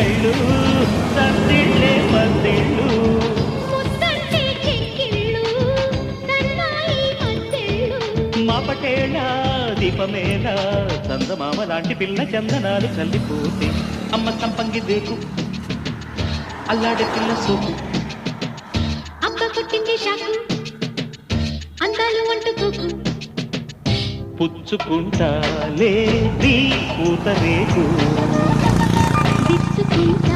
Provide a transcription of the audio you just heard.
కళ్ళు సందిళ్ళే పందిళ్ళు మా పటేళ దీపమేళ చందమామ లాంటి పిల్ల చందనాలు చల్లిపోతే అమ్మ సంపంగి దేకు అల్లాడే పిల్ల సోకు అబ్బ కొట్టింది షాకు అందాలు అంటుకోకు పుచ్చుకుంటాలే నీ పూత రేకు విచ్చుకుంటా